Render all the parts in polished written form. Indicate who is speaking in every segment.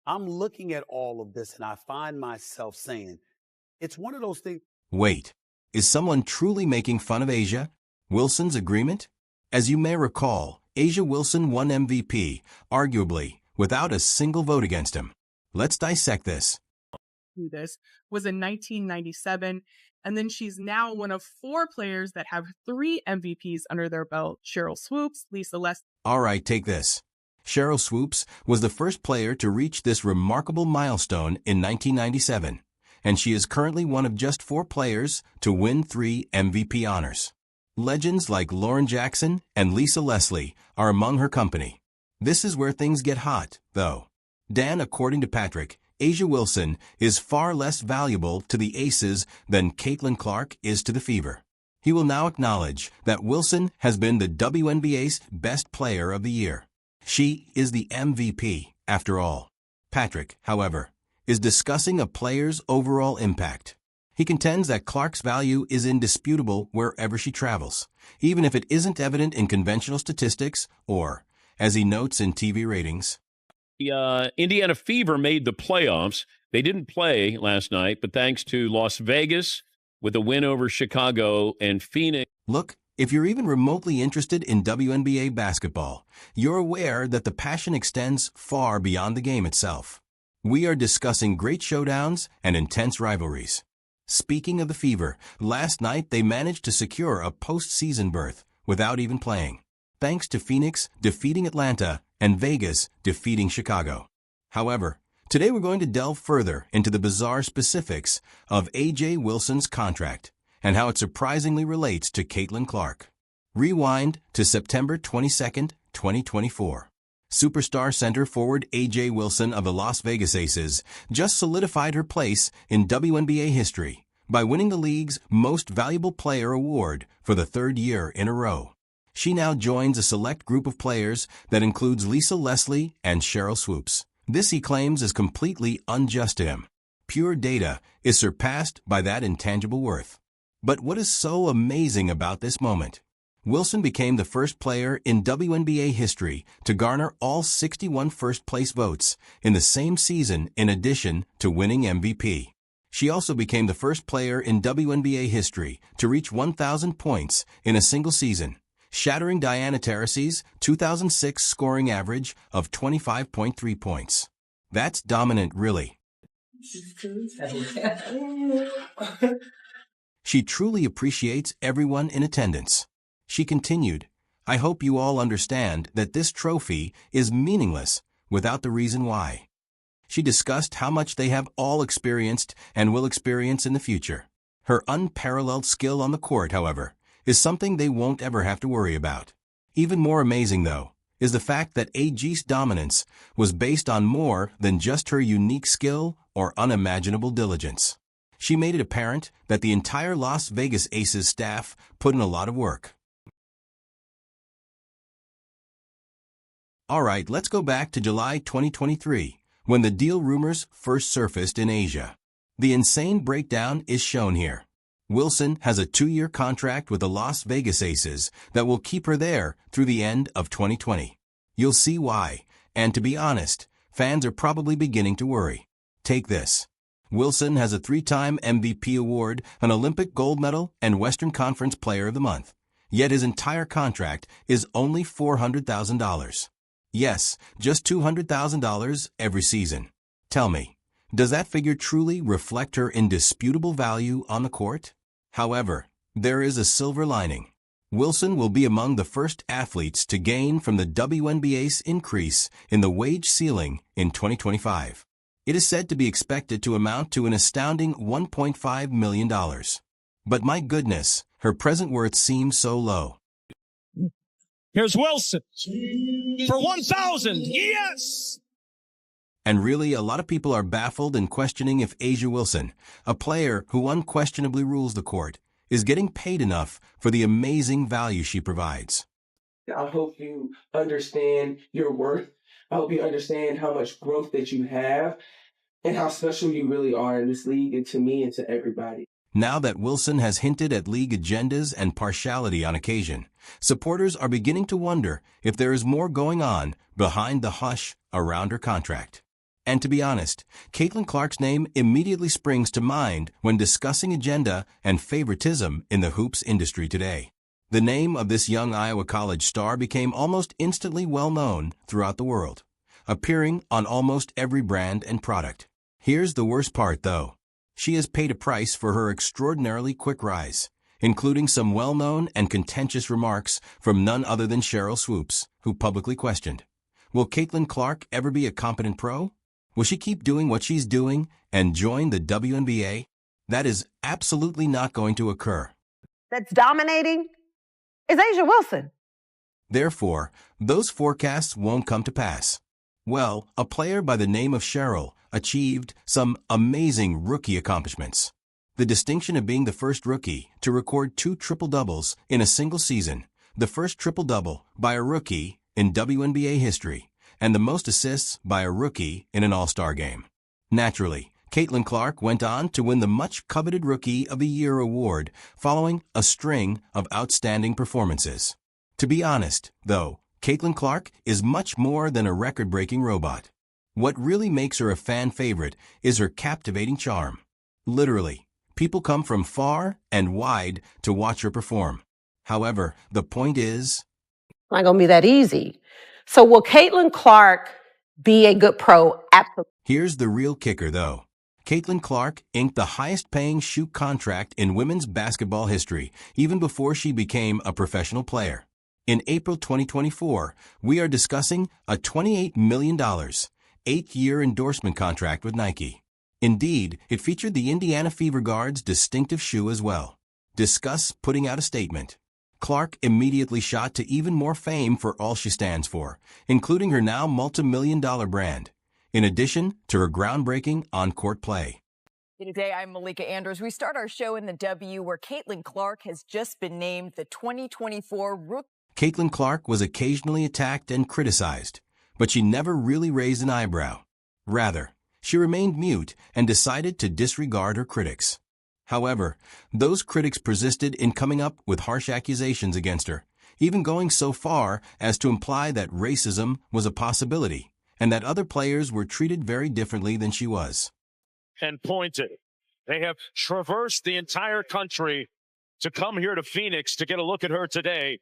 Speaker 1: I'm looking at all of this and I find myself saying, it's one of those things.
Speaker 2: Wait, is someone truly making fun of A'ja Wilson's agreement? As you may recall, A'ja Wilson won MVP, arguably, without a single vote against him. Let's dissect this.
Speaker 3: This was in 1997, and then she's now one of 4 players that have 3 MVPs under their belt: Sheryl Swoopes, Lisa Leslie.
Speaker 2: All right, take this. Sheryl Swoopes was the first player to reach this remarkable milestone in 1997, and she is currently one of just 4 players to win 3 MVP honors. Legends like Lauren Jackson and Lisa Leslie are among her company. This is where things get hot, though. Dan, according to Patrick, A'ja Wilson is far less valuable to the Aces than Caitlin Clark is to the Fever. He will now acknowledge that Wilson has been the WNBA's best player of the year. She is the MVP, after all. Patrick, however, is discussing a player's overall impact. He contends that Clark's value is indisputable wherever she travels, even if it isn't evident in conventional statistics or, as he notes, in TV ratings.
Speaker 4: The Indiana Fever made the playoffs. They didn't play last night, but thanks to Las Vegas with a win over Chicago and Phoenix.
Speaker 2: Look, if you're even remotely interested in WNBA basketball, you're aware that the passion extends far beyond the game itself. We are discussing great showdowns and intense rivalries. Speaking of the Fever, last night they managed to secure a postseason berth without even playing, thanks to Phoenix defeating Atlanta and Vegas defeating Chicago. However, today we're going to delve further into the bizarre specifics of A'ja Wilson's contract and how it surprisingly relates to Caitlin Clark. Rewind to September 22, 2024. Superstar center forward A'ja Wilson of the Las Vegas Aces just solidified her place in WNBA history by winning the league's Most Valuable Player award for the 3rd year in a row. She now joins a select group of players that includes Lisa Leslie and Sheryl Swoopes. This, he claims, is completely unjust to him. Pure data is surpassed by that intangible worth. But what is so amazing about this moment? Wilson became the first player in WNBA history to garner all 61 first-place votes in the same season in addition to winning MVP. She also became the first player in WNBA history to reach 1,000 points in a single season, shattering Diana Taurasi's 2006 scoring average of 25.3 points. That's dominant, really. She truly appreciates everyone in attendance. She continued, "I hope you all understand that this trophy is meaningless without the reason why." She discussed how much they have all experienced and will experience in the future. Her unparalleled skill on the court, however, is something they won't ever have to worry about. Even more amazing, though, is the fact that A'ja's dominance was based on more than just her unique skill or unimaginable diligence. She made it apparent that the entire Las Vegas Aces staff put in a lot of work. All right, let's go back to July 2023, when the deal rumors first surfaced in A'ja. The insane breakdown is shown here. Wilson has a 2-year contract with the Las Vegas Aces that will keep her there through the end of 2020. You'll see why, and to be honest, fans are probably beginning to worry. Take this. Wilson has a 3-time MVP award, an Olympic gold medal, and Western Conference Player of the Month. Yet his entire contract is only $400,000. Yes, just $200,000 every season. Tell me, does that figure truly reflect her indisputable value on the court? However, there is a silver lining. Wilson will be among the first athletes to gain from the WNBA's increase in the wage ceiling in 2025. It is said to be expected to amount to an astounding $1.5 million. But my goodness, her present worth seems so low.
Speaker 5: Here's Wilson for 1,000. Yes!
Speaker 2: And really, a lot of people are baffled and questioning if A'ja Wilson, a player who unquestionably rules the court, is getting paid enough for the amazing value she provides.
Speaker 6: I hope you understand your worth. I hope you understand how much growth that you have and how special you really are in this league and to me and to everybody.
Speaker 2: Now that Wilson has hinted at league agendas and partiality on occasion, supporters are beginning to wonder if there is more going on behind the hush around her contract. And to be honest, Caitlin Clark's name immediately springs to mind when discussing agenda and favoritism in the hoops industry today. The name of this young Iowa College star became almost instantly well-known throughout the world, appearing on almost every brand and product. Here's the worst part, though. She has paid a price for her extraordinarily quick rise, including some well-known and contentious remarks from none other than Sheryl Swoopes, who publicly questioned, will Caitlin Clark ever be a competent pro? Will she keep doing what she's doing and join the WNBA? That is absolutely not going to occur.
Speaker 7: That's dominating is Asia Wilson.
Speaker 2: Therefore, those forecasts won't come to pass. Well, a player by the name of Sheryl achieved some amazing rookie accomplishments. The distinction of being the first rookie to record 2 triple-doubles in a single season, the first triple-double by a rookie in WNBA history, and the most assists by a rookie in an All-Star game. Naturally, Caitlin Clark went on to win the much-coveted Rookie of the Year award following a string of outstanding performances. To be honest, though, Caitlin Clark is much more than a record-breaking robot. What really makes her a fan favorite is her captivating charm. Literally, people come from far and wide to watch her perform. However, the point is,
Speaker 7: Not going to be that easy. So will Caitlin Clark be a good pro? Absolutely.
Speaker 2: here's the real kicker, though. Caitlin Clark inked the highest-paying shoot contract in women's basketball history, even before she became a professional player. In April 2024, we are discussing a $28 million, 8-year endorsement contract with Nike. Indeed, it featured the Indiana Fever Guard's distinctive shoe as well. Discuss putting out a statement. Clark immediately shot to even more fame for all she stands for, including her now multi-million-dollar brand, in addition to her groundbreaking on-court play.
Speaker 8: Today, I'm Malika Andrews. We start our show in the W, where Caitlin Clark has just been named the 2024 Rookie.
Speaker 2: Caitlin Clark was occasionally attacked and criticized, but she never really raised an eyebrow. Rather, she remained mute and decided to disregard her critics. However, those critics persisted in coming up with harsh accusations against her, even going so far as to imply that racism was a possibility and that other players were treated very differently than she was.
Speaker 5: And pointed. They have traversed the entire country to come here to Phoenix to get a look at her today.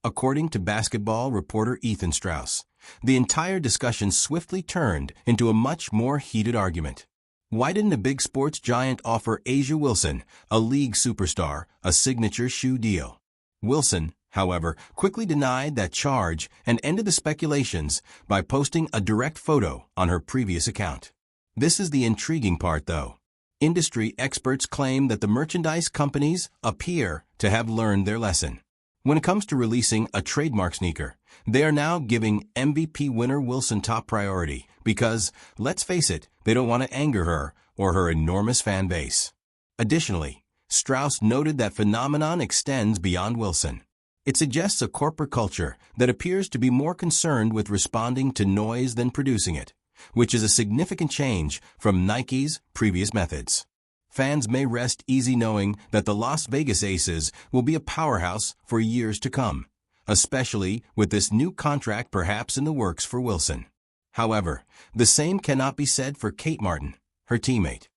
Speaker 2: According to basketball reporter Ethan Strauss, the entire discussion swiftly turned into a much more heated argument. Why didn't a big sports giant offer Asia Wilson, a league superstar, a signature shoe deal? Wilson, however, quickly denied that charge and ended the speculations by posting a direct photo on her previous account. This is the intriguing part, though. Industry experts claim that the merchandise companies appear to have learned their lesson. When it comes to releasing a trademark sneaker, they are now giving MVP winner Wilson top priority because, let's face it, they don't want to anger her or her enormous fan base. Additionally, Strauss noted that phenomenon extends beyond Wilson. It suggests a corporate culture that appears to be more concerned with responding to noise than producing it, which is a significant change from Nike's previous methods. Fans may rest easy knowing that the Las Vegas Aces will be a powerhouse for years to come, especially with this new contract perhaps in the works for Wilson. However, the same cannot be said for Kate Martin, her teammate.